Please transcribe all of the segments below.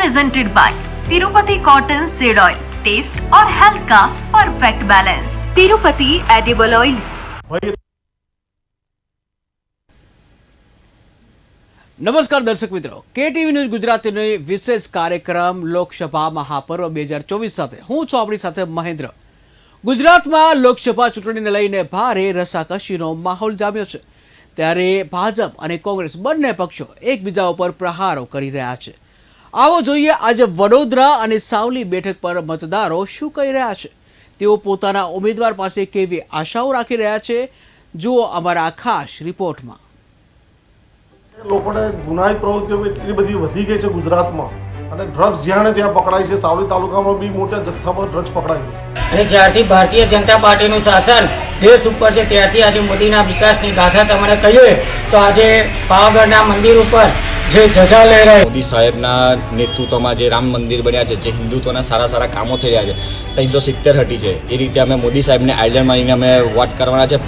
presented by Tirupati Cotton Seed Oil. Taste और health का perfect balance. Tirupati Edible Oils. નમસ્કાર દર્શક મિત્રો, કેટીવી ન્યૂઝ ગુજરાતીનો વિશેષ કાર્યક્રમ લોકસભા મહાપર્વ 2024 સાથે હું છું આપણી સાથે મહેન્દ્ર. ગુજરાતમાં લોકસભા ચૂંટણીને લઈને ભારે રસાકસીનો માહોલ જામ્યો છે, ત્યારે ભાજપ અને કોંગ્રેસ બંને પક્ષો એકબીજા ઉપર પ્રહારો કરી રહ્યા છે. આવો જોઈએ આજે વડોદરા અને સાવલી બેઠક પર મતદારો શું કહી રહ્યા છે, તેઓ પોતાના ઉમેદવાર પાસે કેવી આશાઓ રાખી રહ્યા છે, જુઓ અમારા ખાસ રિપોર્ટમાં. લોકોને ગુનાહિત પ્રવૃત્તિઓ એટલી બધી વધી ગઈ છે ગુજરાતમાં, અને ડ્રગ્સ જ્યાં ને ત્યાં પકડાય છે. સાવલી તાલુકામાં બી મોટા જથ્થામાં ડ્રગ્સ પકડાય. અને જ્યારથી ભારતીય જનતા પાર્ટીનું શાસન દેશ ઉપર છે ત્યારથી આજે મોદીના વિકાસની ગાથા તમને કહીએ તો આજે પાવાગઢના મંદિર ઉપર જે ધજા લહેરાય, મોદી સાહેબના નેતૃત્વમાં જે રામ મંદિર બન્યા છે, જે હિન્દુત્વના સારા કામો થઈ રહ્યા છે, 370 હટી છે, એ રીતે અમે મોદી સાહેબને આઈડિયા માનીને અમે વોટ કરવાના છે.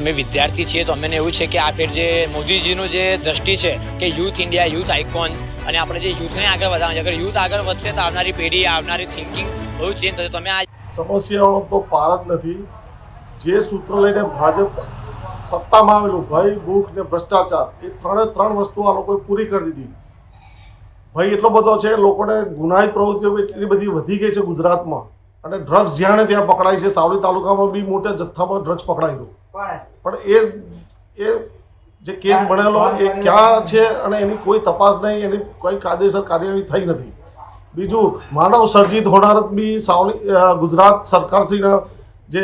અમે વિદ્યાર્થી છીએ તો અમને એવું છે કે આ ફેર જે મોદીજીનું જે દ્રષ્ટિ છે કે યુથ ઇન્ડિયા, યુથ આઇકોન, અને આપણે જે યુથને આગળ વધારવાનું છે. અગર યુથ આગળ વધશે તો આવનારી પેઢી, આવનારી થિંકિંગ બહુ ચેન્જ થશે. તમે આ સમસ્યાઓ તો પાર જ નથી. જે સૂત્ર લઈને ભાજપ સત્તામાં આવેલું, ભય, ભૂખ ને ભ્રષ્ટાચાર, એ ત્રણ વસ્તુ આ લોકોએ પૂરી કરી દીધી. ભય એટલો બધો છે, લોકોને ગુનાહિત પ્રવૃત્તિઓ એટલી બધી વધી ગઈ છે ગુજરાતમાં, અને ડ્રગ્સ જ્યાં ને ત્યાં પકડાય છે. સાવલી તાલુકામાં બી મોટા જથ્થામાં ડ્રગ્સ પકડાયેલું, પણ એ જે કેસ બનેલો એ ક્યાં છે અને એની કોઈ તપાસ નહીં, એની કોઈ કાયદેસર કાર્યવાહી થઈ નથી. બીજું, માનવ સર્જિત હોનારત બી ગુજરાત સરકારશ્રીના જે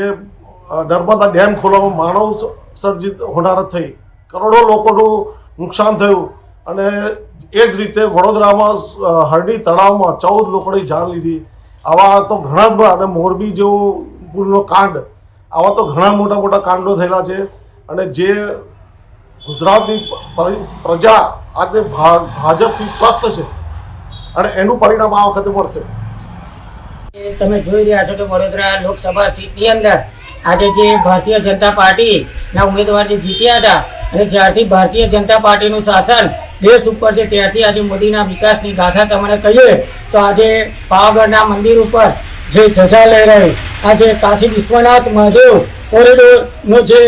નર્મદા ડેમ ખોલવામાં માનવ સર્જિત હોનારત થઈ, કરોડો લોકોનું નુકસાન થયું. અને એ જ રીતે વડોદરામાં હરણી તળાવમાં 14 લોકોની જાન લીધી. આવા તો ઘણા બધા, અને મોરબી જેવો પુલનો કાંડ, આવા તો ઘણા મોટા કાંડો થયેલા છે. અને જે ગુજરાતની પ્રજા આજે ભાજપથી ત્રસ્ત છે, અને એનું પરિણામ આ વખતે મળશે. તમે જોઈ રહ્યા છો કે વડોદરા લોકસભા સીટની અંદર આજે જે ભારતીય જનતા પાર્ટીના ઉમેદવાર જે જીત્યા હતા, અને જ્યારથી ભારતીય જનતા પાર્ટીનું શાસન દેશ ઉપર છે ત્યારથી આજે મોદીના વિકાસની ગાથા તમને કહીએ તો આજે પાવાગઢના મંદિર ઉપર જે ધજા લહેરાઈ, આજે કાશી વિશ્વનાથ મહાદેવ કોરિડોરનો જે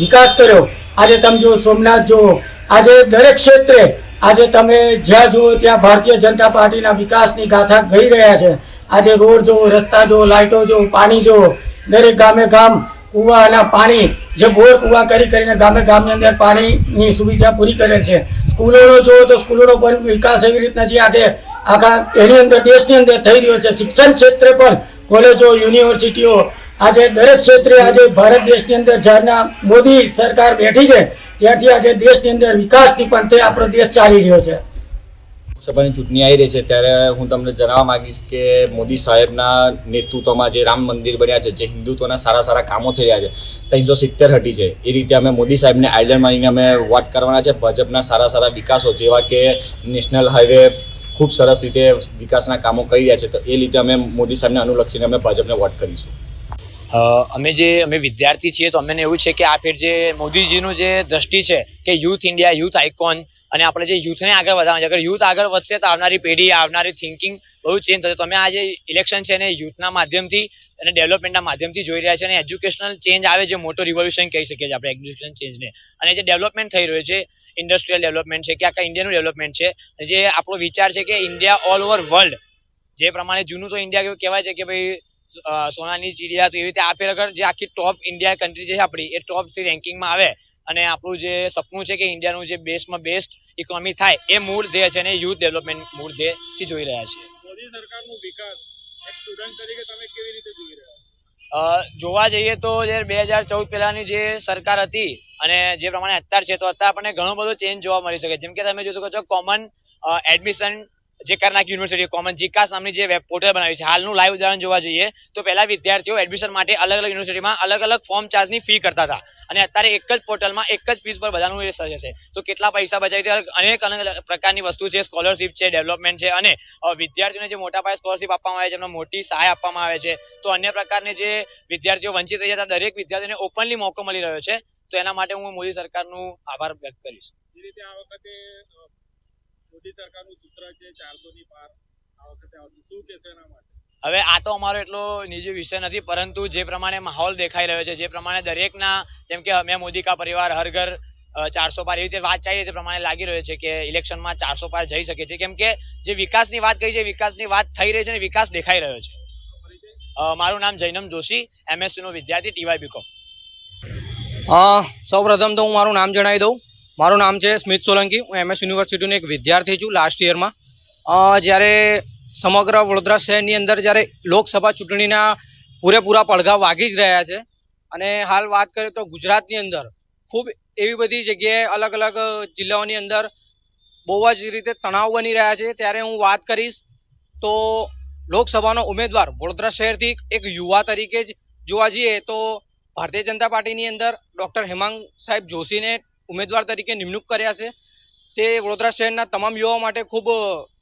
વિકાસ કર્યો, આજે તમે જુઓ સોમનાથ જુઓ, આજે દરેક ક્ષેત્રે આજે તમે જ્યાં જુઓ ત્યાં ભારતીય જનતા પાર્ટીના વિકાસની ગાથા ગઈ રહ્યા છે. આજે રોડ જુઓ, રસ્તા જુઓ, લાઇટો જુઓ, પાણી જુઓ, દરેક ગામે ગામ કૂવાના પાણી, જે બોર કૂવા કરીને ગામની અંદર પાણીની સુવિધા પૂરી કરે છે. સ્કૂલોનો જુઓ તો સ્કૂલોનો પણ વિકાસ એવી રીતના જે આજે આખા એની અંદર દેશની અંદર થઈ રહ્યો છે. શિક્ષણ ક્ષેત્રે પણ કોલેજો, યુનિવર્સિટીઓ, આજે દરેક ક્ષેત્રે આજે ભારત દેશની અંદર જ્યારના મોદી સરકાર બેઠી છે ત્યારથી આજે દેશની અંદર વિકાસની પંથે આપણો દેશ ચાલી રહ્યો છે. લોકસભાની ચૂંટણી આવી રહી છે, ત્યારે હું તમને જણાવવા માંગીશ કે મોદી સાહેબના નેતૃત્વમાં જે રામ મંદિર બન્યા છે, જે હિન્દુત્વના સારા કામો થઈ રહ્યા છે, 370 હટી છે, એ રીતે અમે મોદી સાહેબને આઈડિયા માનીને અમે વોટ કરવાના છે. ભાજપના સારા વિકાસો, જેવા કે નેશનલ હાઈવે ખૂબ સરસ રીતે વિકાસના કામો કરી રહ્યા છે, તો એ રીતે અમે મોદી સાહેબને અનુલક્ષીને અમે ભાજપને વોટ કરીશું. અમે વિદ્યાર્થી છીએ તો અમને એવું છે કે આ ફેર જે મોદીજીનું જે દ્રષ્ટિ છે કે યુથ ઇન્ડિયા, યુથ આઇકોન, અને આપણે જે યુથને આગળ વધારવાનું છે. અગર યુથ આગળ વધશે તો આવનારી પેઢી, આવનારી થિંકિંગ બહુ ચેન્જ થશે. તમે આ જે ઇલેક્શન છે ને યુથના માધ્યમથી અને ડેવલપમેન્ટના માધ્યમથી જોઈ રહ્યા છે, અને એજ્યુકેશનલ ચેન્જ આવે, જે મોટો રિવોલ્યુશન કહી શકીએ છીએ આપણે એજ્યુકેશન ચેન્જને. અને જે ડેવલપમેન્ટ થઈ રહ્યું છે, ઇન્ડસ્ટ્રીયલ ડેવલપમેન્ટ છે કે આખા ઇન્ડિયાનું ડેવલપમેન્ટ છે, જે આપણો વિચાર છે કે ઇન્ડિયા ઓલ ઓવર વર્લ્ડ, જે પ્રમાણે જૂનું તો ઇન્ડિયા કહેવાય છે કે ભાઈ સોનાની ચીડિયા, તો એવી રીતે આપેલ અગર જે આખી ટોપ ઇન્ડિયા કન્ટ્રી છે આપણી, એ ટોપ 3 રેન્કિંગમાં આવે, અને આપણું જે સપનું છે કે ઇન્ડિયાનું જે બેસ્ટમાં બેસ્ટ ઇકોનોમી થાય, એ મૂળ ધ્યેય છે, અને યુથ ડેવલપમેન્ટ મૂળ ધ્યેયથી જોઈ રહ્યા છીએ. મોદી સરકારનો વિકાસ એક સ્ટુડન્ટ તરીકે તમે કેવી રીતે જોઈ રહ્યા? જોવા જઈએ તો જે 2014 પહેલાની જે સરકાર હતી અને જે પ્રમાણે અત્યારે છે, તો અત્યારે આપણને ઘણો બધો ચેન્જ જોવા મળી શકે. જેમ કે તમે જોઈ શકો છો કોમન એડમિશન જે કરનાક યુનિવર્સિટી કોમન જીકાસ નામની જે વેબ પોર્ટલ બનાવી છે. હાલનું લાઈવ ઉદાહરણ જોવા જઈએ તો પહેલા વિદ્યાર્થીઓ એડમિશન માટે અલગ યુનિવર્સિટીમાં અલગ ફોર્મ ચાર્જની ફી કરતા હતા, અને અત્યારે એક જ પોર્ટલમાં એક જ ફીસ પર બધાનું એ સજે છે. તો કેટલા પૈસા બચાવી છે. અનેક પ્રકારની વસ્તુ છે, સ્કોલરશીપ છે, ડેવલપમેન્ટ છે, અને વિદ્યાર્થીઓને જે મોટા પાયે સ્કોલરશીપ આપવામાં આવે છે, એમને મોટી સહાય આપવામાં આવે છે. તો અન્ય પ્રકારની જે વિદ્યાર્થીઓ વંચિત રહી જતા, દરેક વિદ્યાર્થીઓને ઓપનલી મોકો મળી રહ્યો છે. તો એના માટે હું મોદી સરકારનું આભાર વ્યક્ત કરીશ. જે રીતે આ વખતે મોદી સરકારનું સૂત્ર છે 400 ની પાર આ વખતે આવશે, શું કહેશો એના માટે? હવે આ તો અમારો એટલો નિજી વિષય નથી, પરંતુ જે પ્રમાણે માહોલ દેખાઈ રહ્યો છે, જે પ્રમાણે દરેકના, જેમ કે અમે મોદી કા પરિવાર હર ઘર 400 પાર, એવી રીતે વાત ચાલી રહી છે, પ્રમાણે લાગી રહ્યો છે કે ઇલેક્શનમાં 400 પાર જઈ શકે છે, કેમ કે જે વિકાસની વાત કરી છે, વિકાસની વાત થઈ રહી છે અને વિકાસ દેખાઈ રહ્યો છે. મારું નામ જૈનમ જોશી, MSc નો વિદ્યાર્થી, TY BCom. સૌ પ્રથમ તો હું મારું નામ જણાવી દઉં. મારું નામ છે સ્મિત સોલંકી. હું MS યુનિવર્સિટીનો એક વિદ્યાર્થી છું લાસ્ટ યરમાં. જ્યારે સમગ્ર વડોદરા શહેરની અંદર જ્યારે લોકસભા ચૂંટણીના પૂરેપૂરા પડઘા વાગી જ રહ્યા છે, અને હાલ વાત કરીએ તો ગુજરાતની અંદર ખૂબ એવી બધી જગ્યાએ અલગ અલગ જિલ્લાઓની અંદર બહુ જ રીતે તણાવ બની રહ્યા છે. ત્યારે હું વાત કરીશ તો લોકસભાનો ઉમેદવાર વડોદરા શહેરથી એક યુવા તરીકે જ જોવા જઈએ તો ભારતીય જનતા પાર્ટીની અંદર ડૉક્ટર હેમાંગ સાહેબ જોશીને ઉમેદવાર તરીકે નિમણૂક કર્યા છે. તે વડોદરા શહેરના તમામ યુવાઓ માટે ખૂબ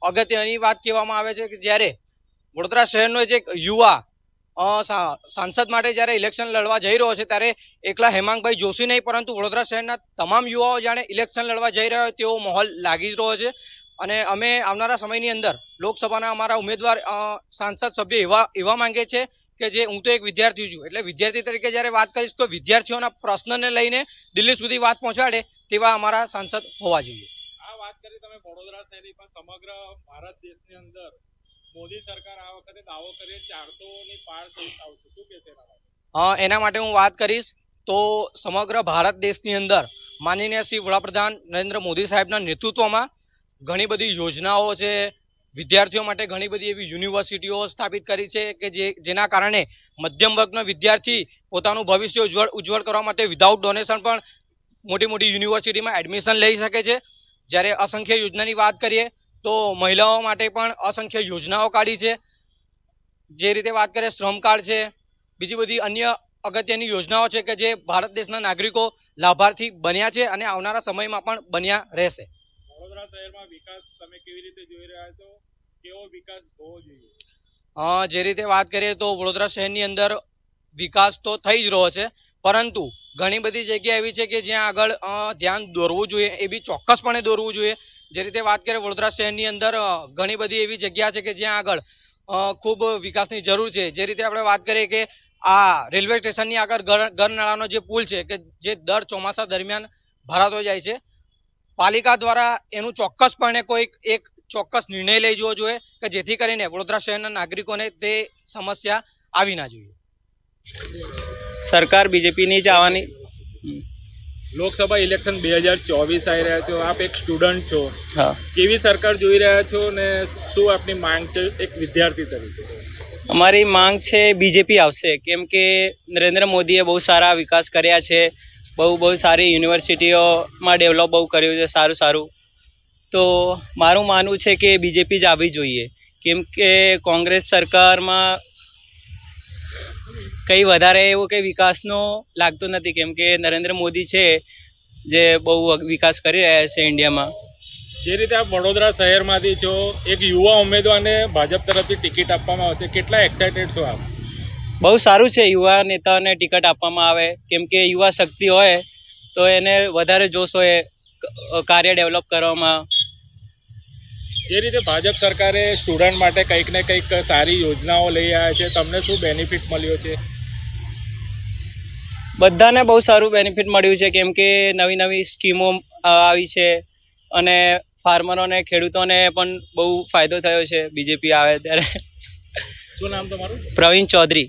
અગત્યની વાત કહેવામાં આવે છે કે જ્યારે વડોદરા શહેરનો જે એક યુવા સાંસદ માટે જ્યારે ઇલેક્શન લડવા જઈ રહ્યો છે, ત્યારે એકલા હેમાંગભાઈ જોશી નહીં પરંતુ વડોદરા શહેરના તમામ યુવાઓ જાણે ઇલેક્શન લડવા જઈ રહ્યા હોય તેવો માહોલ લાગી રહ્યો છે. અને અમે આવનારા સમયની અંદર લોકસભાના અમારા ઉમેદવાર સાંસદ સભ્ય એવા માંગે છે કે જે, હું તો એક વિદ્યાર્થી છું, એટલે વિદ્યાર્થી તરીકે જ્યારે વાત કરીશ તો વિદ્યાર્થીઓના પ્રશ્નને લઈને દિલ્હી સુધી વાત પહોંચાડે તેવા અમારા સાંસદ હોવા જોઈએ. આ વાત કરી તમે વડોદરા શહેરની, પણ સમગ્ર ભારત દેશની અંદર મોદી સરકાર આ વખતે દાવો કરે 400 ની પાર સીટ આવશે, શું કહેશો એના માટે? એના માટે હું વાત કરીશ તો સમગ્ર ભારત દેશની અંદર માનનીય શ્રી વડાપ્રધાન નરેન્દ્ર મોદી સાહેબના નેતૃત્વમાં ઘણી બધી યોજનાઓ છે, વિદ્યાર્થીઓ માટે ઘણી બધી એવી યુનિવર્સિટીઓ સ્થાપિત કરી છે કે જેના કારણે મધ્યમ વર્ગનો વિદ્યાર્થી પોતાનું ભવિષ્ય ઉજ્જવળ કરવા માટે વિધાઉટ ડોનેશન પણ મોટી મોટી યુનિવર્સિટીમાં એડમિશન લઈ શકે છે. જ્યારે અસંખ્ય યોજનાની વાત કરીએ તો મહિલાઓ માટે પણ અસંખ્ય યોજનાઓ કાઢી છે. જે રીતે વાત કરીએ શ્રમ કાર્ડ છે, બીજી બધી અન્ય અગત્યની યોજનાઓ છે કે જે ભારત દેશના નાગરિકો લાભાર્થી બન્યા છે અને આવનારા સમયમાં પણ બન્યા રહેશે. વડોદરા શહેરમાં વિકાસ તમે કેવી રીતે જોઈ રહ્યા છો? કેવો વિકાસ હોવો જોઈએ? જે રીતે વાત કરીએ તો વડોદરા શહેરની અંદર વિકાસ તો થઈ જ રહ્યો છે, પરંતુ ઘણી બધી જગ્યા એવી છે કે જ્યાં આગળ ધ્યાન દોરવું જોઈએ, એ બી ચોક્કસપણે દોરવું જોઈએ. જે રીતે વાત કરીએ વડોદરા શહેરની અંદર ઘણી બધી એવી જગ્યા છે કે જ્યાં આગળ ખૂબ વિકાસની જરૂર છે. જે રીતે આપણે વાત કરીએ કે આ રેલવે સ્ટેશનની આગળ ગરનાળાનો જે પુલ છે કે જે દર ચોમાસા દરમિયાન ભરાતો જાય છે, પાલિકા દ્વારા એનું ચોક્કસપણે કોઈક એક ચોક્કસ નિર્ણય લઈ જવો જોઈએ કે જેથી કરીને વડોદરા શહેરના નાગરિકોને તે સમસ્યા આવી ના જોઈએ. સરકાર બીજેપીની જ આવવાની. લોકસભા ઇલેક્શન 2024 આવી રહ્યા છો, આપ એક સ્ટુડન્ટ છો, હા, કેવી સરકાર જોઈ રહ્યા છો ને શું આપની માંગ છે એક વિદ્યાર્થી તરીકે? અમારી માંગ છે બીજેપી આવશે, કેમ કે નરેન્દ્ર મોદીએ બહુ સારા વિકાસ કર્યા છે, બહુ સારી યુનિવર્સિટીઓમાં ડેવલપ બહુ કર્યું છે, સારું. તો મારું માનવું છે કે બીજેપી જ આવવી જોઈએ, કેમ કે કોંગ્રેસ સરકારમાં કંઈ વધારે એવું કંઈ વિકાસનો લાગતું નથી, કેમ કે નરેન્દ્ર મોદી છે જે બહુ વિકાસ કરી રહ્યા છે ઇન્ડિયામાં. જે રીતે આપ વડોદરા શહેરમાંથી છો, એક યુવા ઉમેદવારને ભાજપ તરફથી ટિકિટ આપવામાં આવશે, કેટલા એક્સાઇટેડ છો આપ? બહુ સારું છે યુવા નેતાઓને ટિકિટ આપવામાં આવે, કેમ કે યુવા શક્તિ હોય તો એને વધારે જોશ હોય કાર્ય ડેવલપ કરવામાં. જે રીતે ભાજપ સરકારે સ્ટુડન્ટ માટે કંઈક ને કંઈક સારી યોજનાઓ લઈ આવ્યા છે, તમને શું બેનિફિટ મળ્યો છે? બધાને બહુ સારું બેનિફિટ મળ્યું છે, કેમ કે નવી સ્કીમો આવી છે અને ફાર્મરોને, ખેડૂતોને પણ બહુ ફાયદો થયો છે બીજેપી આવે ત્યારે. શું નામ તમારું? પ્રવીણ ચૌધરી.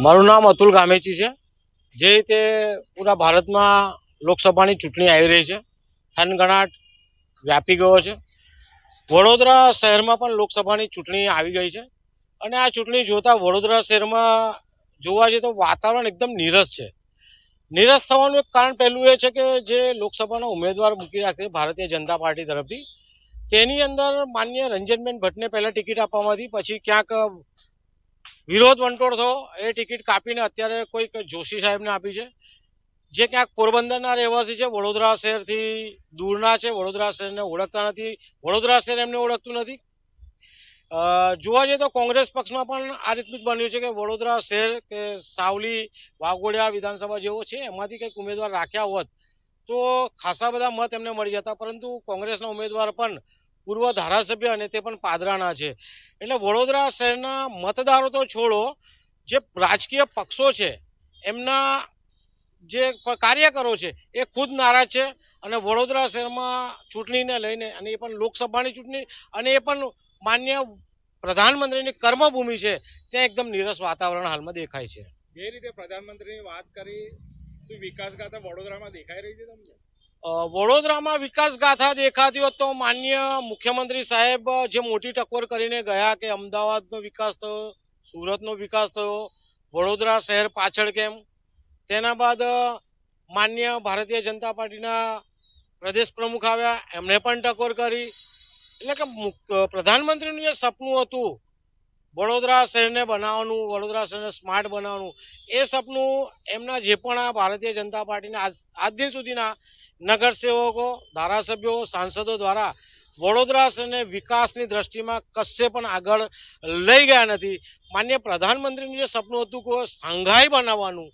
મારું નામ અતુલ ગામેચી છે. જે રીતે પૂરા ભારતમાં લોકસભાની ચૂંટણી આવી રહી છે, થનગનાટ વ્યાપી ગયો છે. વડોદરા શહેરમાં પણ લોકસભાની ચૂંટણી આવી ગઈ છે અને આ ચૂંટણી જોતા વડોદરા શહેરમાં જોવા જઈએ તો વાતાવરણ એકદમ નીરસ છે. નીરસ થવાનું એક કારણ પહેલું એ છે કે જે લોકસભાનો ઉમેદવાર મૂકી રાખે ભારતીય જનતા પાર્ટી તરફથી, તેની અંદર માન્ય રંજનબેન ભટ્ટને પહેલાં ટિકિટ આપવામાં હતી, પછી ક્યાંક વિરોધ વંટોળ થયો, એ ટિકિટ કાપીને અત્યારે કોઈક જોશી સાહેબને આપી છે, જે ક્યાંક પોરબંદરના રહેવાસી છે, વડોદરા શહેરથી દૂરના છે, વડોદરા શહેરને ઓળખતા નથી, વડોદરા શહેર એમને ઓળખતું નથી. જોવા જઈએ તો કોંગ્રેસ પક્ષમાં પણ આ રીતનું જ બન્યું છે કે વડોદરા શહેર કે સાવલી વાઘોડિયા વિધાનસભા જેવો છે એમાંથી કંઈક ઉમેદવાર રાખ્યા હોત તો ખાસા બધા મત એમને મળી જતા, પરંતુ કોંગ્રેસના ઉમેદવાર પણ પૂર્વ ધારાસભ્ય અને તે પણ પાદરાના છે. એટલે વડોદરા શહેરના મતદારો તો છોડો, જે રાજકીય પક્ષો છે એમના જે કાર્યકરો છે એ ખુદ નારાજ છે. અને વડોદરા શહેરમાં ચૂંટણીને લઈને, અને એ પણ લોકસભાની ચૂંટણી, અને એ પણ માન્ય પ્રધાનમંત્રીની કર્મભૂમિ છે, ત્યાં એકદમ નીરસ વાતાવરણ હાલમાં દેખાય છે. જે રીતે પ્રધાનમંત્રીની વાત કરી, શું વિકાસ ગાથા વડોદરામાં દેખાઈ રહી છે તમને? વડોદરામાં વિકાસ ગાથા દેખાતી હોત તો માન્ય મુખ્યમંત્રી સાહેબ જે મોટી ટકોર કરીને ગયા કે અમદાવાદનો વિકાસ થયો, સુરતનો વિકાસ થયો, વડોદરા શહેર પાછળ કેમ. તેના બાદ માન્ય ભારતીય જનતા પાર્ટીના પ્રદેશ પ્રમુખ આવ્યા, એમણે પણ ટકોર કરી. એટલે કે પ્રધાનમંત્રીનું જે સપનું હતું વડોદરા શહેરને બનાવવાનું, વડોદરા શહેરને સ્માર્ટ બનાવવાનું, એ સપનું એમના જે પણ આ ભારતીય જનતા પાર્ટીના આજ દિન સુધીના નગરસેવકો, ધારાસભ્યો, સાંસદો દ્વારા વડોદરા શહેરને વિકાસની દ્રષ્ટિમાં કશે પણ આગળ લઈ ગયા નથી. માન્ય પ્રધાનમંત્રીનું જે સપનું હતું કે શાંઘાઈ બનાવવાનું,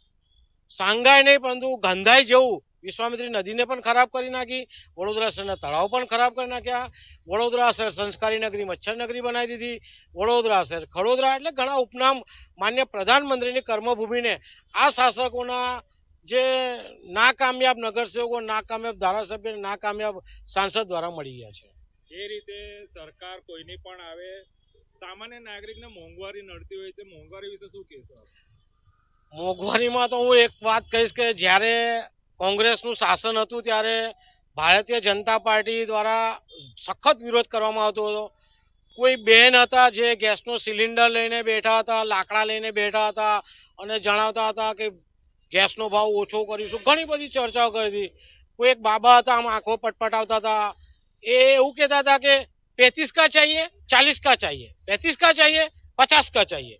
શાંઘાઈ નહીં પરંતુ ગંધાઈ જેવું વિશ્વામિત્રી નદીને પણ ખરાબ કરી નાખી, વડોદરા શહેરના તળાવ પણ ખરાબ કરી નાખ્યા, વડોદરા શહેર સંસ્કારી નગરી, મચ્છર નગરી બનાવી દીધી, વડોદરા શહેર ખડોદરા. એટલે ઘણા ઉપનામ માન્ય પ્રધાનમંત્રીની કર્મભૂમિને આ શાસકોના જે નાકામયાબ નગરસેવકો, નાકામયાબ ધારાસભ્ય, નાકામયાબ સાંસદ દ્વારા મળી ગયા છે. જે રીતે સરકાર કોઈની પણ આવે, સામાન્ય નાગરિકને મોંઘવારી નડતી હોય છે, મોંઘવારી વિશે શું કહેશો? મોંઘવારીમાં તો હું એક વાત કહીશ કે જ્યારે કોંગ્રેસનું શાસન હતું ત્યારે ભારતીય જનતા પાર્ટી દ્વારા સખત વિરોધ કરવામાં આવતો હતો. કોઈ બહેન હતા જે ગેસનો સિલિન્ડર લઈને બેઠા હતા, લાકડા લઈને બેઠા હતા અને જણાવતા હતા કે ગેસનો ભાવ ઓછો કરીશું. ઘણી બધી ચર્ચાઓ કરી હતી. કોઈ એક બાબા હતા, આમ આંખો પટપટાવતા હતા, એ એવું કહેતા હતા કે 35 का चाहिए, 40 का चाहिए, 35 का चाहिए, 50 का चाहिए.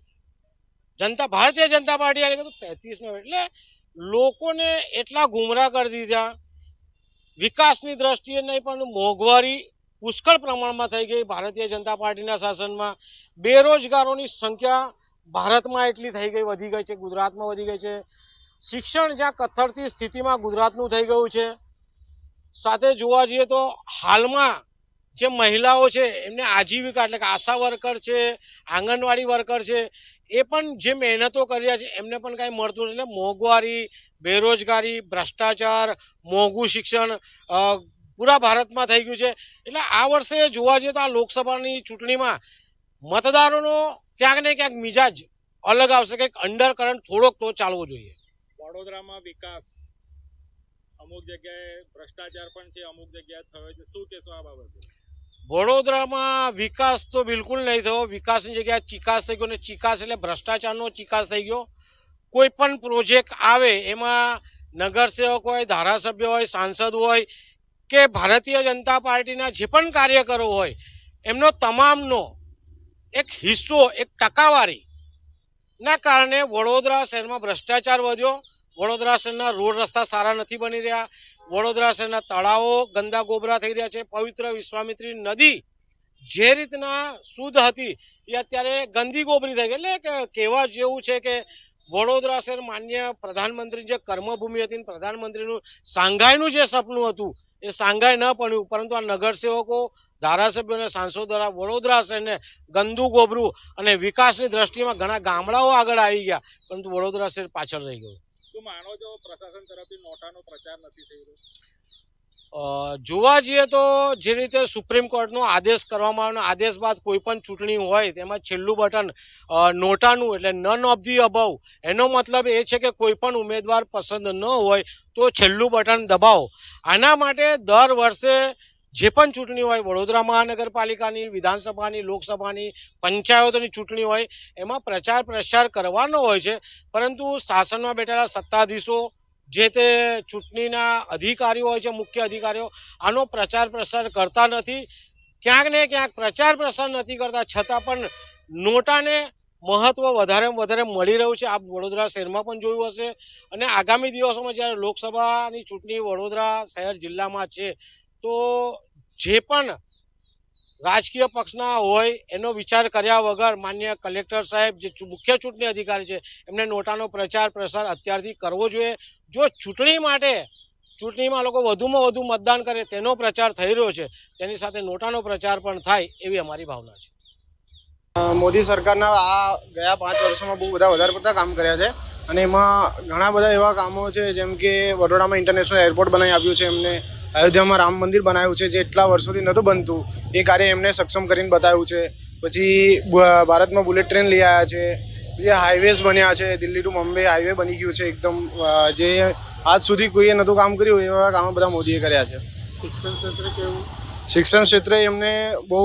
ભારતીય જનતા પાર્ટી આ કીધું 35 એટલે લોકોને એટલા ગુમરાહ કરી દીધા. વિકાસની દ્રષ્ટિએ નહીં પણ મોંઘવારી પુષ્કળ પ્રમાણમાં થઈ ગઈ ભારતીય જનતા પાર્ટીના શાસનમાં. બેરોજગારોની સંખ્યા ભારતમાં એટલી થઈ ગઈ, વધી ગઈ છે, ગુજરાતમાં વધી ગઈ છે. શિક્ષણ જ્યાં કથળતી સ્થિતિમાં ગુજરાતનું થઈ ગયું છે. સાથે જોવા જઈએ તો હાલમાં જે મહિલાઓ છે એમને આજીવિકા એટલે કે આશા વર્કર છે, આંગણવાડી વર્કર છે, એ પણ જે મહેનતો કરી રહ્યા છે એમને પણ કાંઈ મળતું નથી. એટલે મોંઘવારી, બેરોજગારી, ભ્રષ્ટાચાર, મોંઘું શિક્ષણ પૂરા ભારતમાં થઈ ગયું છે. એટલે આ વર્ષે જોવા જઈએ તો આ લોકસભાની ચૂંટણીમાં મતદારોનો ક્યાંક ને ક્યાંક મિજાજ અલગ આવશે, કંઈક અંડર કરંટ થોડોક તો ચાલવો જોઈએ. વડોદરામાં વિકાસ, અમુક જગ્યાએ ભ્રષ્ટાચાર પણ છે, અમુક જગ્યાએ થયો છે, શું કહેશો આ બાબતે? વડોદરામાં વિકાસ તો બિલકુલ નહીં થયો. વિકાસની જગ્યાએ ચિકાસ થઈ ગયો, અને ચિકાસ એટલે ભ્રષ્ટાચારનો ચિકાસ થઈ ગયો. કોઈ પણ પ્રોજેક્ટ આવે એમાં નગરસેવક હોય, ધારાસભ્ય હોય, સાંસદ હોય કે ભારતીય જનતા પાર્ટીના જે પણ કાર્યકરો હોય, એમનો તમામનો એક હિસ્સો, એક ટકાવારી ના કારણે વડોદરા શહેરમાં ભ્રષ્ટાચાર વધ્યો. વડોદરા શહેરના રોડ રસ્તા સારા નથી બની રહ્યા. વડોદરા શહેરના તળાવો ગંદા ગોબરા થઈ રહ્યા છે. પવિત્ર વિશ્વામિત્રી નદી જે રીતના શુદ્ધ હતી એ અત્યારે ગંદી ગોબરી થઈ ગઈ. એટલે કે કહેવા જેવું છે કે વડોદરા શહેર માન્ય પ્રધાનમંત્રી જે કર્મભૂમિ હતી, પ્રધાનમંત્રીનું શાંઘાઈનું જે સપનું હતું એ શાંઘાઈ ન પડ્યું, પરંતુ આ નગરસેવકો, ધારાસભ્યો અને સાંસદો દ્વારા વડોદરા શહેરને ગંદુ ગોબરું અને વિકાસની દ્રષ્ટિમાં ઘણા ગામડાઓ આગળ આવી ગયા, પરંતુ વડોદરા શહેર પાછળ રહી ગયું. શું માનો છો પ્રશાસન તરફથી નોટાનો પ્રચાર નથી થઈ રહ્યો? જોવા જઈએ તો જે રીતે સુપ્રીમ કોર્ટનો આદેશ કરવામાં આવ્યો, આદેશ બાદ કોઈ પણ ચૂંટણી હોય તેમાં છેલ્લું બટન નોટાનું એટલે નન ઓફ ધી અબવ, એનો મતલબ એ છે કે કોઈ પણ ઉમેદવાર પસંદ ન હોય તો છેલ્લું બટન દબાવો. આના માટે દર વર્ષે જે પણ ચૂંટણી હોય, વડોદરા મહાનગરપાલિકાની, વિધાનસભાની, લોકસભાની, પંચાયતોની ચૂંટણી હોય, એમાં પ્રચાર પ્રસાર કરવાનો હોય છે, પરંતુ શાસનમાં બેઠેલા સત્તાધીશો, જે તે ચૂંટણીના અધિકારીઓ હોય છે, મુખ્ય અધિકારીઓ, આનો પ્રચાર પ્રસાર કરતા નથી. ક્યાંક ને ક્યાંક પ્રચાર પ્રસાર નથી કરતા છતાં પણ નોટાને મહત્વ વધારે મળી રહ્યું છે. આપ વડોદરા શહેરમાં પણ જોયું હશે, અને આગામી દિવસોમાં જ્યારે લોકસભાની ચૂંટણી વડોદરા શહેર જિલ્લામાં છે તો જે પણ રાજકીય પક્ષના હોય એનો વિચાર કર્યા વગર માન્ય કલેક્ટર સાહેબ, જે મુખ્ય ચૂંટણી અધિકારી છે, એમને નોટાનો પ્રચાર પ્રસાર અત્યારથી કરવો જોઈએ. જો ચૂંટણી માટે ચૂંટણીમાં લોકો વધુમાં વધુ મતદાન કરે તેનો પ્રચાર થઈ રહ્યો છે, તેની સાથે નોટાનો પ્રચાર પણ થાય એવી અમારી ભાવના છે. મોદી સરકારના આ ગયા 5 વર્ષોમાં બહુ બધા વધારે પડતા કામ કર્યા છે અને એમાં ઘણા બધા એવા કામો છે જેમ કે વડોદરામાં ઇન્ટરનેશનલ એરપોર્ટ બનાવી આપ્યું છે એમને, અયોધ્યામાં રામ મંદિર બનાવ્યું છે જે એટલા વર્ષોથી નહોતું બનતું એ કાર્ય એમને સક્ષમ કરીને બતાવ્યું છે. પછી ભારતમાં બુલેટ ટ્રેન લઈ આવ્યા છે, જે હાઈવેઝ બન્યા છે, દિલ્હી ટુ મુંબઈ હાઈવે બની ગયું છે એકદમ, જે આજ સુધી કોઈએ નહોતું કામ કર્યું એવા કામો બધા મોદીએ કર્યા છે. શિક્ષણ ક્ષેત્રે એમને બહુ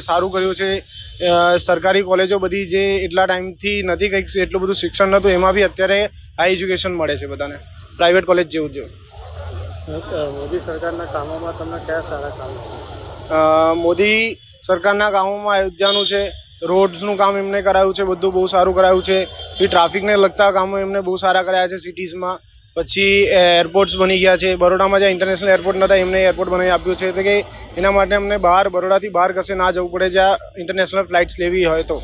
સારું કર્યું છે. સરકારી કોલેજો બધી જે એટલા ટાઈમથી નથી કંઈક એટલું બધું શિક્ષણ નહોતું એમાં બી અત્યારે હાઈ એજ્યુકેશન મળે છે બધાને, પ્રાઇવેટ કોલેજ જેવું જ. મોદી સરકારના કામોમાં તમને કયા સારા કામ? મોદી સરકારના કામોમાં અયોધ્યાનું છે, રોડ્સનું કામ એમને કરાયું છે, બધું બહુ સારું કરાયું છે. એ ટ્રાફિકને લગતા કામો એમને બહુ સારા કરાયા છે સિટીઝમાં. પછી એરપોર્ટ્સ બની ગયા છે, બરોડામાં જ્યાં ઇન્ટરનેશનલ એરપોર્ટ નહોતા એમને એરપોર્ટ બનાવી આપ્યું છે, એટલે કે એના માટે અમને બરોડાથી બહાર કશે ના જવું પડે જ્યાં ઇન્ટરનેશનલ ફ્લાઇટ્સ લેવી હોય તો.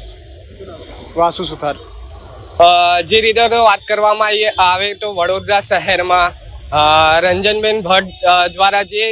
વાસુ સુથાર. જે રીતે વાત કરવામાં આવે તો વડોદરા શહેરમાં રંજનબેન ભટ્ટ દ્વારા જે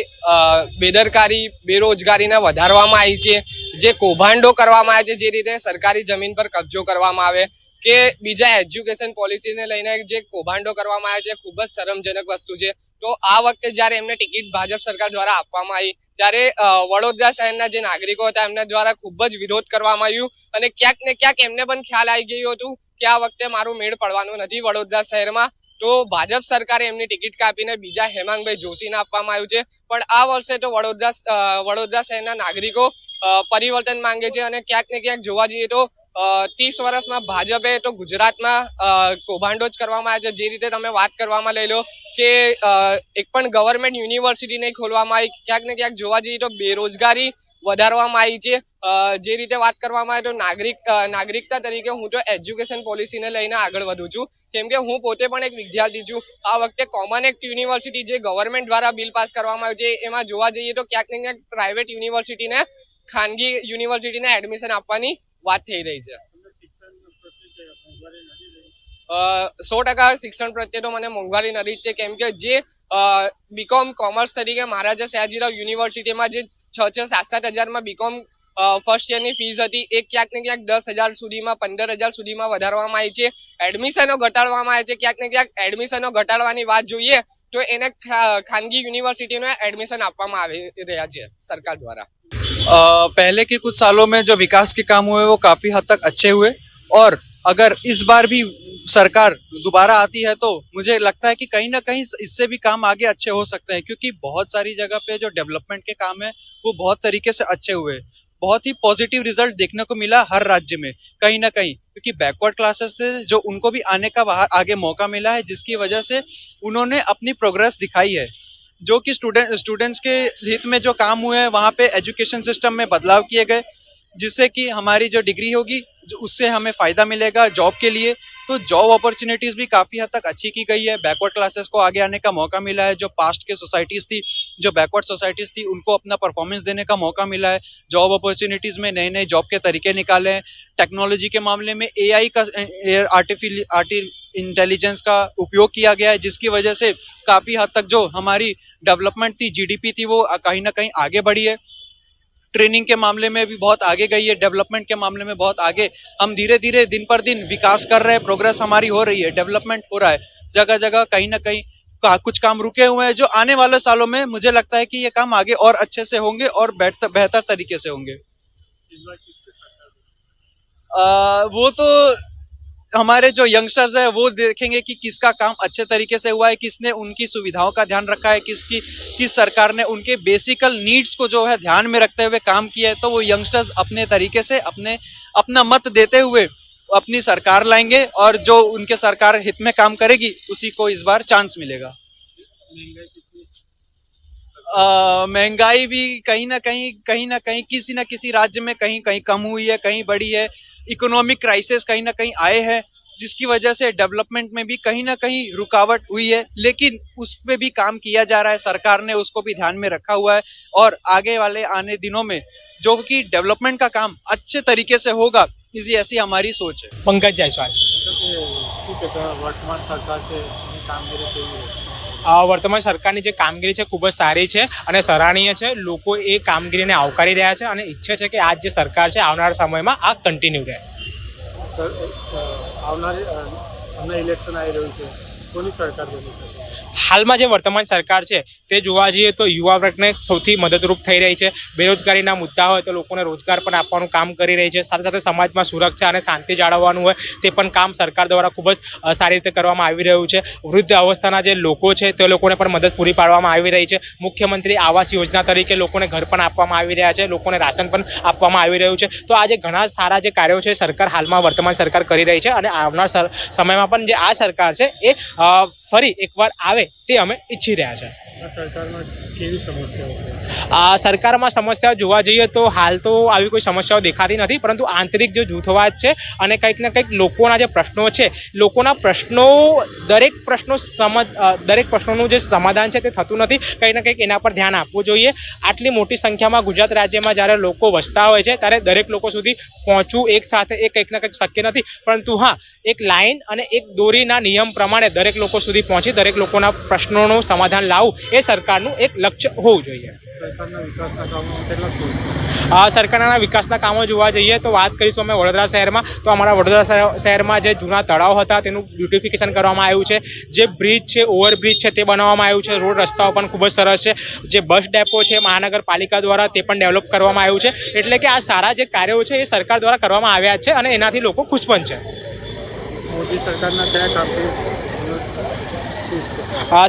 બેદરકારી બેરોજગારીને વધારવામાં આવી છે, જે કૌભાંડો કરવામાં આવે છે, જે રીતે સરકારી જમીન પર કબજો કરવામાં આવે કે બીજા એજ્યુકેશન પોલિસીને લઈને જે કૌભાંડો કરવામાં આવે છે ખૂબ જ શરમજનક વસ્તુ છે. તો આ વખતે જ્યારે એમને ટિકિટ ભાજપ સરકાર દ્વારા આપવામાં આવી ત્યારે વડોદરા શહેરના જે નાગરિકો હતા એમના દ્વારા ખૂબ જ વિરોધ કરવામાં આવ્યું અને ક્યાંક ને ક્યાંક એમને પણ ખ્યાલ આવી ગયું હતું કે આ વખતે મારું મેળ પડવાનું નથી વડોદરા શહેરમાં. તો ભાજપ સરકારે એમની ટિકિટ કાપીને બીજા હેમાંગભાઈ જોશીને આપવામાં આવ્યું છે. પણ આ વર્ષે તો વડોદરા શહેરના નાગરિકો પરિવર્તન માંગે છે અને ક્યાંક ને ક્યાંક જોવા જઈએ તો 30 વર્ષમાં ભાજપે તો ગુજરાતમાં કૌભાંડો જ કરવામાં આવે છે. જે રીતે તમે વાત કરવામાં લઈ લો કે એક પણ ગવર્મેન્ટ યુનિવર્સિટી નહીં ખોલવામાં આવી, ક્યાંક ને ક્યાંક જોવા જઈએ તો બેરોજગારી વધારવામાં આવી છે. જે રીતે વાત કરવામાં આવે તો નાગરિકતા તરીકે હું તો એજ્યુકેશન પોલિસીને લઈને આગળ વધું છું, કેમ કે હું પોતે પણ એક વિદ્યાર્થી છું. આ વખતે કોમન એક્ટ યુનિવર્સિટી જે ગવર્મેન્ટ દ્વારા બિલ પાસ કરવામાં આવ્યું છે એમાં જોવા જઈએ તો ક્યાંક ને ક્યાંક પ્રાઇવેટ યુનિવર્સિટીને ખાનગી યુનિવર્સિટીને એડમિશન આપવાની વાત થઈ રહી છે. 100% શિક્ષણ પ્રત્યે તો મને મોંઘવારી નથી જ છે, કેમ કે જે બીકોમ કોમર્સ તરીકે મહારાજા સયાજીરાવ યુનિવર્સિટીમાં જે 6-7 હજારમાં બીકોમ ફર્સ્ટ યરની ફીસ હતી એ ક્યાંક ને ક્યાંક 10,000 સુધીમાં 15,000 સુધીમાં વધારવામાં આવી છે. એડમિશનો ઘટાડવામાં આવે છે, ક્યાંક ને ક્યાંક એડમિશનો ઘટાડવાની વાત જોઈએ તો એને ખાનગી યુનિવર્સિટીને એડમિશન આપવામાં આવી રહ્યા છે सरकार द्वारा. पहले के कुछ सालों में जो विकास के काम हुए वो काफ़ी हद तक अच्छे हुए और अगर इस बार भी सरकार दोबारा आती है तो मुझे लगता है कि कहीं ना कहीं इससे भी काम आगे अच्छे हो सकते हैं, क्योंकि बहुत सारी जगह पे जो डेवलपमेंट के काम है वो बहुत तरीके से अच्छे हुए, बहुत ही पॉजिटिव रिजल्ट देखने को मिला हर राज्य में कहीं ना कहीं, क्योंकि बैकवर्ड क्लासेस से जो उनको भी आने का बाहर आगे मौका मिला है, जिसकी वजह से उन्होंने अपनी प्रोग्रेस दिखाई है. जो कि स्टूडेंट्स के हित में जो काम हुए हैं वहाँ पे एजुकेशन सिस्टम में बदलाव किए गए, जिससे कि हमारी जो डिग्री होगी उससे हमें फ़ायदा मिलेगा जॉब के लिए. तो जॉब अपॉर्चुनिटीज़ भी काफ़ी हद तक अच्छी की गई है. बैकवर्ड क्लासेस को आगे आने का मौका मिला है. जो पास्ट के सोसाइटीज़ थी, जो बैकवर्ड सोसाइटीज़ थी, उनको अपना परफॉर्मेंस देने का मौका मिला है. जॉब अपॉर्चुनिटीज़ में नए नए जॉब के तरीके निकाले हैं. टेक्नोलॉजी के मामले में AI का इंटेलिजेंस का उपयोग किया गया है, जिसकी वजह से काफ़ी हद तक जो हमारी डेवलपमेंट थी, GDP थी, वो कहीं ना कहीं आगे बढ़ी है. ट्रेनिंग के मामले में भी बहुत आगे गई है, डेवलपमेंट के मामले में बहुत आगे. हम धीरे धीरे दिन पर दिन विकास कर रहे हैं, प्रोग्रेस हमारी हो रही है, डेवलपमेंट हो रहा है जगह जगह. कहीं ना कहीं कुछ काम रुके हुए हैं जो आने वाले सालों में मुझे लगता है कि ये काम आगे और अच्छे से होंगे और बेहतर तरीके से होंगे. वो तो हमारे जो यंगस्टर्स है वो देखेंगे कि किसका काम अच्छे तरीके से हुआ है, किसने उनकी सुविधाओं का ध्यान रखा है, किस सरकार ने उनके बेसिकल नीड्स को जो है ध्यान में रखते हुए काम किया है. तो वो यंगस्टर्स अपने तरीके से अपना मत देते हुए अपनी सरकार लाएंगे और जो उनके सरकार हित में काम करेगी उसी को इस बार चांस मिलेगा. महंगाई भी कहीं ना कहीं किसी न किसी राज्य में कहीं कहीं कम हुई है, कहीं बढ़ी है. इकोनॉमिक क्राइसिस कहीं ना कहीं आए हैं, जिसकी वजह से डेवलपमेंट में भी कहीं ना कहीं रुकावट हुई है, लेकिन उस पे भी काम किया जा रहा है. सरकार ने उसको भी ध्यान में रखा हुआ है और आगे वाले आने दिनों में जो कि डेवलपमेंट का काम अच्छे तरीके से होगा, इसी ऐसी हमारी सोच है. पंकज जायसवाल. वर्तमान सरकार से कामगिरी केवी है? વર્તમાન સરકારની જે કામગીરી છે ખૂબ જ સારી છે અને સરાહનીય છે. લોકો એ કામગીરીને આવકારી રહ્યા છે અને ઈચ્છે છે કે આ જે સરકાર છે આવનારા સમયમાં આ કન્ટિન્યુ રહે. ઇલેક્શન આવી રહ્યું છે, કોની સરકાર બની શકે? હાલમાં જે વર્તમાન સરકાર છે તે જોવા જઈએ તો યુવા વર્ગને સૌથી મદદરૂપ થઈ રહી છે. બેરોજગારીના મુદ્દા હોય તો લોકોને રોજગાર પણ આપવાનું કામ કરી રહી છે. સાથે સાથે સમાજમાં સુરક્ષા અને શાંતિ જાળવવાનું હોય તે પણ કામ સરકાર દ્વારા ખૂબ જ સારી રીતે કરવામાં આવી રહ્યું છે. વૃદ્ધ અવસ્થાના જે લોકો છે તે લોકોને પણ મદદ પૂરી પાડવામાં આવી રહી છે. મુખ્યમંત્રી આવાસ યોજના તરીકે લોકોને ઘર પણ આપવામાં આવી રહ્યા છે, લોકોને રાશન પણ આપવામાં આવી રહ્યું છે. તો આ જે ઘણા સારા જે કાર્યો છે સરકાર હાલમાં વર્તમાન સરકાર કરી રહી છે અને આવનાર સમયમાં પણ જે આ સરકાર છે એ ફરી એકવાર આવે તે અમે ઈચ્છી રહ્યા છે. સરકારમાં કેવી સમસ્યાઓ છે? આ સરકારમાં સમસ્યાઓ જોવા જઈએ તો હાલ તો આવી કોઈ સમસ્યાઓ દેખાતી નથી, પરંતુ આંતરિક જે જૂથવાદ છે અને કંઈક ને કંઈક લોકોના જે પ્રશ્નો છે, લોકોના પ્રશ્નો દરેક પ્રશ્નોનું જે સમાધાન છે તે થતું નથી. કંઈક ને કંઈક એના પર ધ્યાન આપવું જોઈએ. આટલી મોટી સંખ્યામાં ગુજરાત રાજ્યમાં જ્યારે લોકો વસતા હોય છે ત્યારે દરેક લોકો સુધી પહોંચવું એક સાથે એ કંઈક ને કંઈક શક્ય નથી, પરંતુ હા એક લાઈન અને એક દોરીના નિયમ પ્રમાણે દરેક લોકો સુધી પહોંચી દરેક લોકોના પ્રશ્નોનું સમાધાન લાવવું એ સરકારનું એક લક્ષ્ય હોવું જોઈએ. સરકારના વિકાસના કામો જોવા જઈએ તો વાત કરીશું અમે વડોદરા શહેરમાં, તો અમારા વડોદરા શહેરમાં જે જૂના તળાવ હતા તેનું બ્યુટિફિકેશન કરવામાં આવ્યું છે. જે બ્રિજ છે, ઓવરબ્રિજ છે તે બનાવવામાં આવ્યું છે. રોડ રસ્તાઓ પણ ખૂબ જ સરસ છે. જે બસ ડેપો છે મહાનગરપાલિકા દ્વારા તે પણ ડેવલપ કરવામાં આવ્યું છે. એટલે કે આ સારા જે કાર્યો છે એ સરકાર દ્વારા કરવામાં આવ્યા છે અને એનાથી લોકો ખુશ પણ છે. મોદી સરકારના કયા કામથી?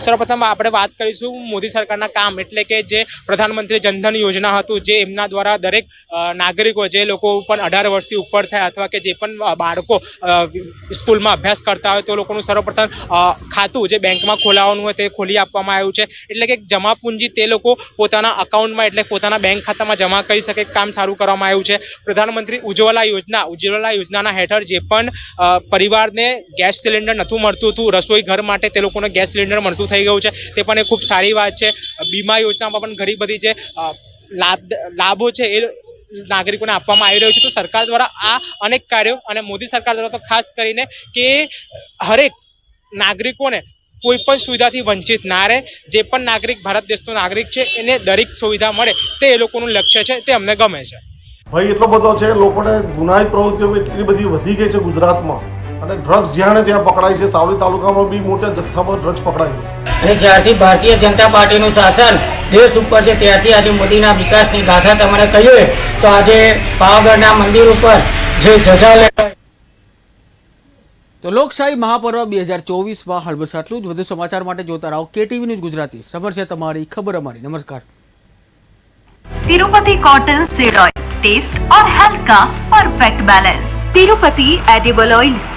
સર્વપ્રથમ આપણે વાત કરીશું મોદી સરકારના કામ, એટલે કે જે પ્રધાનમંત્રી જનધન યોજના હતું, જે એમના દ્વારા દરેક નાગરિકો, જે લોકો પણ 18 વર્ષથી ઉપર થયા અથવા કે જે પણ બાળકો સ્કૂલમાં અભ્યાસ કરતા હોય તો લોકોનું સર્વપ્રથમ ખાતું જે બેંકમાં ખોલાવવાનું હોય તે ખોલી આપવામાં આવ્યું છે. એટલે કે જમા પૂંજી તે લોકો પોતાના અકાઉન્ટમાં એટલે પોતાના બેંક ખાતામાં જમા કરી શકે, કામ સારું કરવામાં આવ્યું છે. પ્રધાનમંત્રી ઉજ્જવલા યોજનાના હેઠળ જે પણ પરિવારને ગેસ સિલિન્ડર નહોતું મળતું હતું રસોઈ ઘર માટે, તે લોકોને ગેસ સિલિન્ડર મળતું થઈ ગયું છે. તે પણ એ ખૂબ સારી વાત છે. બીમા યોજનામાં પણ ઘણી બધી જે લાભો છે એ નાગરિકોને આપવામાં આવી રહ્યું છે. તો સરકાર દ્વારા આ અનેક કાર્યો અને મોદી સરકાર દ્વારા તો ખાસ કરીને કે હરેક નાગરિકોને કોઈ પણ સુવિધાથી વંચિત ના રહે. જે પણ નાગરિક ભારત દેશનો નાગરિક છે એને દરેક સુવિધા મળે તે એ લોકોનું લક્ષ્ય છે, તે અમને ગમે છે. ભાઈ એટલો બધો છે, લોકોને ગુનાહિત પ્રવૃત્તિઓ એટલી બધી વધી ગઈ છે ગુજરાતમાં અને ડ્રગ્સ જ્યાં ને ત્યાં પકડાય છે. સાવલી તાલુકામાં બી મોટા જથ્થામાં ડ્રગ્સ પકડાય છે. અને જ્યારથી ભારતીય જનતા પાર્ટીનું શાસન દેશ ઉપર છે ત્યારથી આજે મોદીના વિકાસની ગાથા તમારે કહ્યું તો આજે પાવાગઢના મંદિર ઉપર જે ધજા લેવાય. તો લોકશાહી મહાપર્વ 2024માં હળબસ આટલું જ. વધુ સમાચાર માટે જોતા રહો KTV ન્યૂઝ ગુજરાતી. સમર છે તમારી, ખબર અમારી. નમસ્કાર. Tirupati cotton seed oil, taste और हेल्थ का perfect balance. Tirupati edible oils.